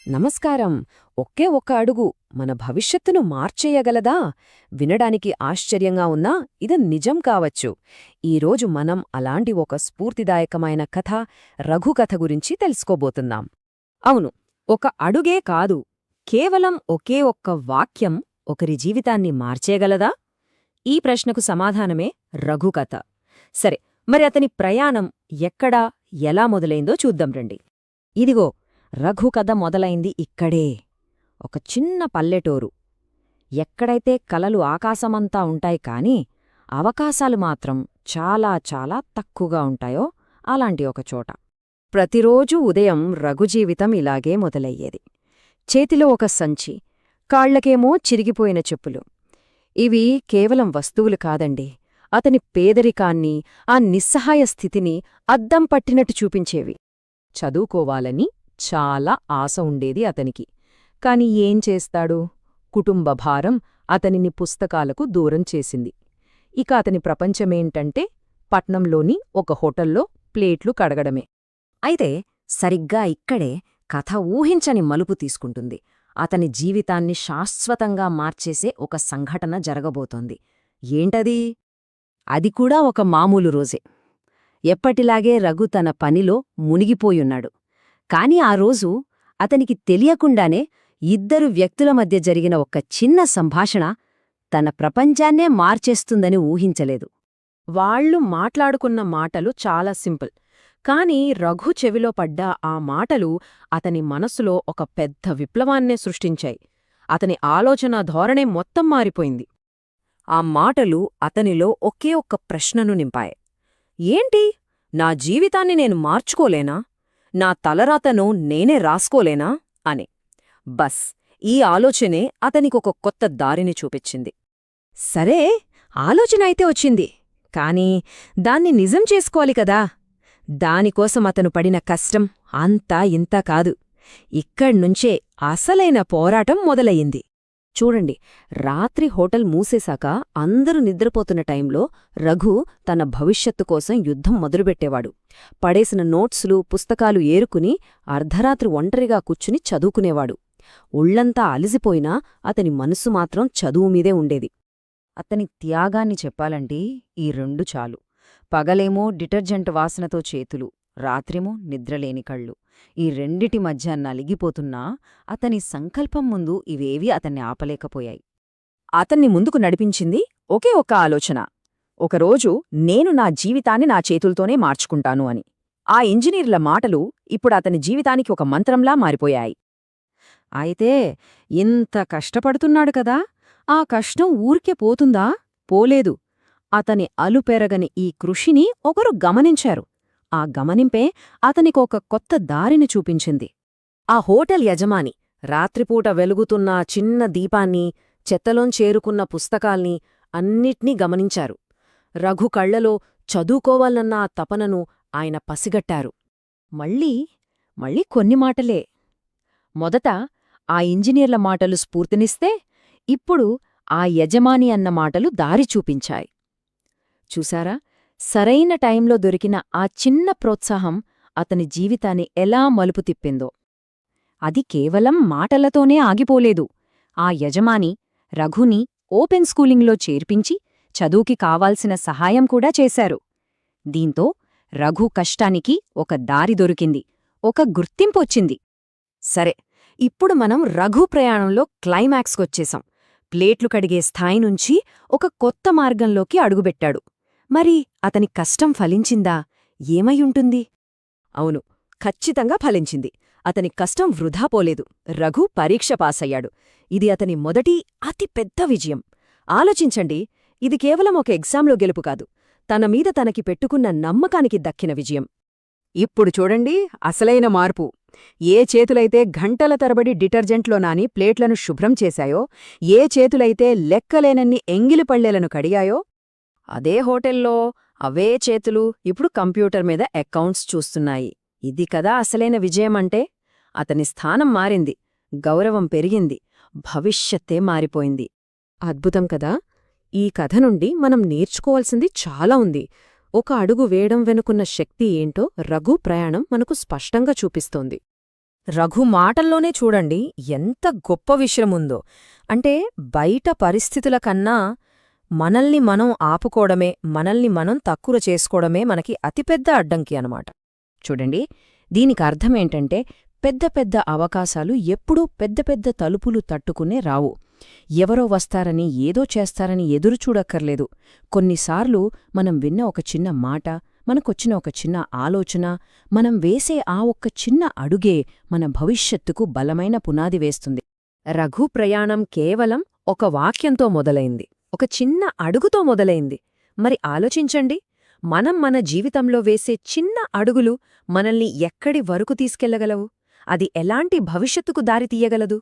నమస్కారం. ఒకే ఒక్క అడుగు మన భవిష్యత్తును మార్చేయగలదా? వినడానికి ఆశ్చర్యంగా ఉన్నా ఇది నిజం కావచ్చు. ఈరోజు మనం అలాంటి ఒక స్ఫూర్తిదాయకమైన కథ, రఘు కథ గురించి తెలుసుకోబోతున్నాం. అవును, ఒక అడుగే కాదు, కేవలం ఒకే ఒక్క వాక్యం ఒకరి జీవితాన్ని మార్చేయగలదా? ఈ ప్రశ్నకు సమాధానమే రఘు కథ. సరే, మరి అతని ప్రయాణం ఎక్కడా, ఎలా మొదలైందో చూద్దాం రండి. ఇదిగో, రఘు కథ మొదలైంది ఇక్కడే. ఒక చిన్న పల్లెటూరు. ఎక్కడైతే కలలు ఆకాశమంతా ఉంటాయి కాని అవకాశాలు మాత్రం చాలా చాలా తక్కువగా ఉంటాయో అలాంటి ఒక చోట. ప్రతిరోజూ ఉదయం రఘు జీవితం ఇలాగే మొదలయ్యేది. చేతిలో ఒక సంచి, కాళ్లకేమో చిరిగిపోయిన చెప్పులు. ఇవి కేవలం వస్తువులు కాదండి, అతని పేదరికాన్ని, ఆ నిస్సహాయ స్థితిని అద్దం పట్టినట్టు చూపించేవి. చదువుకోవాలని చాలా ఆశ ఉండేది అతనికి. కాని ఏం చేస్తాడు? కుటుంబ భారం అతనిని పుస్తకాలకు దూరం చేసింది. ఇక అతని ప్రపంచమేంటంటే పట్నంలోని ఒక హోటల్లో ప్లేట్లు కడగడమే. అయితే సరిగ్గా ఇక్కడే కథ ఊహించని మలుపు తీసుకుంటుంది. అతని జీవితాన్ని శాశ్వతంగా మార్చేసే ఒక సంఘటన జరగబోతోంది. ఏంటది? అది కూడా ఒక మామూలు రోజే. ఎప్పటిలాగే రఘు తన పనిలో మునిగిపోయున్నాడు. కాని ఆ రోజు అతనికి తెలియకుండానే ఇద్దరు వ్యక్తుల మధ్య జరిగిన ఒక చిన్న సంభాషణ తన ప్రపంచాన్నే మార్చేస్తుందని ఊహించలేదు. వాళ్లు మాట్లాడుకున్న మాటలు చాలా సింపుల్. కాని రఘు చెవిలో పడ్డ ఆ మాటలు అతని మనసులో ఒక పెద్ద విప్లవాన్నే సృష్టించాయి. అతని ఆలోచనా ధోరణే మొత్తం మారిపోయింది. ఆ మాటలు అతనిలో ఒకే ఒక్క ప్రశ్నను నింపాయి. ఏంటి? నా జీవితాన్ని నేను మార్చుకోలేనా? నా తలరాతను నేనే రాసుకోలేనా అని. బస్, ఈ ఆలోచనే అతనికొక కొత్త దారిని చూపించింది. సరే, ఆలోచన అయితే వచ్చింది, కాని దాన్ని నిజం చేసుకోవాలి కదా. దానికోసం అతను పడిన కష్టం అంతా ఇంతా కాదు. ఇక్కడ్నుంచే అసలైన పోరాటం మొదలయ్యింది. చూడండి, రాత్రి హోటల్ మూసేశాక అందరూ నిద్రపోతున్న టైంలో రఘు తన భవిష్యత్తు కోసం యుద్ధం మొదలుపెట్టేవాడు. పడేసిన నోట్సులు, పుస్తకాలు ఏరుకుని అర్ధరాత్రి ఒంటరిగా కూర్చుని చదువుకునేవాడు. ఒళ్లంతా అలిసిపోయినా అతని మనసు మాత్రం చదువుమీదే ఉండేది. అతని త్యాగాన్ని చెప్పాలంటే ఈ రెండు చాలు. పగలేమో డిటర్జెంట్ వాసనతో చేతులు, రాత్రేమో నిద్రలేని కళ్ళు. ఈ రెండిటి మధ్య నలిగిపోతున్నా అతని సంకల్పం ముందు ఇవేవీ అతన్ని ఆపలేకపోయాయి. అతన్ని ముందుకు నడిపించింది ఒకే ఒక్క ఆలోచన. ఒకరోజు నేను నా జీవితాన్ని నా చేతులతోనే మార్చుకుంటాను అని. ఆ ఇంజనీర్ల మాటలు ఇప్పుడు అతని జీవితానికి ఒక మంత్రంలా మారిపోయాయి. అయితే ఇంత కష్టపడుతున్నాడు కదా, ఆ కష్టం ఊరికే పోతుందా? పోలేదు. అతని అలుపెరగని ఈ కృషిని ఒకరు గమనించారు. ఆ గమనింపే అతనికొక కొత్త దారిని చూపించింది. ఆ హోటల్ యజమాని రాత్రిపూట వెలుగుతున్న చిన్న దీపాన్ని, చెత్తలోంచేరుకున్న పుస్తకాల్ని అన్నిట్నీ గమనించారు. రఘు కళ్లలో చదువుకోవాలన్న ఆ తపనను ఆయన పసిగట్టారు. మళ్ళీ కొన్ని మాటలే. మొదట ఆ ఇంజనీర్ల మాటలు స్ఫూర్తినిస్తే, ఇప్పుడు ఆ యజమాని అన్న మాటలు దారి చూపించాయి. చూశారా, సరైన టైంలో దొరికిన ఆ చిన్న ప్రోత్సాహం అతని జీవితాన్ని ఎలా మలుపు తిప్పిందో. అది కేవలం మాటలతోనే ఆగిపోలేదు. ఆ యజమాని రఘుని ఓపెన్ స్కూలింగ్లో చేర్పించి చదువుకి కావాల్సిన సహాయం కూడా చేశారు. దీంతో రఘు కష్టానికి ఒక దారి దొరికింది, ఒక గుర్తింపొచ్చింది. సరే, ఇప్పుడు మనం రఘు ప్రయాణంలో క్లైమాక్స్కొచ్చేశాం. ప్లేట్లు కడిగే స్థాయి నుంచి ఒక కొత్త మార్గంలోకి అడుగుబెట్టాడు. మరి అతని కష్టం ఫలించిందా? ఏమయ్యుంటుంది? అవును, ఖచ్చితంగా ఫలించింది. అతని కష్టం వృధా పోలేదు. రఘు పరీక్ష పాసయ్యాడు. ఇది అతని మొదటి అతి పెద్ద విజయం. ఆలోచించండి, ఇది కేవలం ఒక ఎగ్జామ్లో గెలుపు కాదు, తన మీద తనకి పెట్టుకున్న నమ్మకానికి దక్కిన విజయం. ఇప్పుడు చూడండి అసలైన మార్పు. ఏ చేతులైతే గంటల తరబడి డిటర్జెంట్లో నాని ప్లేట్లను శుభ్రం చేశాయో, ఏ చేతులైతే లెక్కలేనన్ని ఎంగిలిపళ్ళేలను కడిగాయో, అదే హోటల్లో అవే చేతులు ఇప్పుడు కంప్యూటర్ మీద అకౌంట్స్ చూస్తున్నాయి. ఇది కదా అసలైన విజయమంటే. అతని స్థానం మారింది, గౌరవం పెరిగింది, భవిష్యత్తే మారిపోయింది. అద్భుతం కదా. ఈ కథ నుండి మనం నేర్చుకోవాల్సింది చాలా ఉంది. ఒక అడుగు వేయడం వెనుకున్న శక్తి ఏంటో రఘు ప్రయాణం మనకు స్పష్టంగా చూపిస్తోంది. రఘు మాటల్లోనే చూడండి ఎంత గొప్ప విషయముందో. అంటే బయట పరిస్థితుల కన్నా మనల్ని మనం ఆపుకోవడమే, మనల్ని మనం తక్కువ చేసుకోవడమే మనకి అతిపెద్ద అడ్డంకి అనమాట. చూడండి, దీనికర్థమేంటంటే పెద్ద పెద్ద అవకాశాలు ఎప్పుడూ పెద్ద పెద్ద తలుపులు తట్టుకునే రావు. ఎవరో వస్తారని ఏదో చేస్తారని ఎదురుచూడక్కర్లేదు. కొన్నిసార్లు మనం విన్న ఒక చిన్న మాట, మనకొచ్చిన ఒక చిన్న ఆలోచన, మనం వేసే ఆ ఒక్క చిన్న అడుగే మన భవిష్యత్తుకు బలమైన పునాది వేస్తుంది. రఘు ప్రయాణం కేవలం ఒక వాక్యంతో మొదలైంది, ఒక చిన్న అడుగుతో మొదలైంది. మరి ఆలోచించండి, మనం మన జీవితంలో వేసే చిన్న అడుగులు మనల్ని ఎక్కడి వరకు తీసుకెళ్లగలవు? అది ఎలాంటి భవిష్యత్తుకు దారితీయగలదు?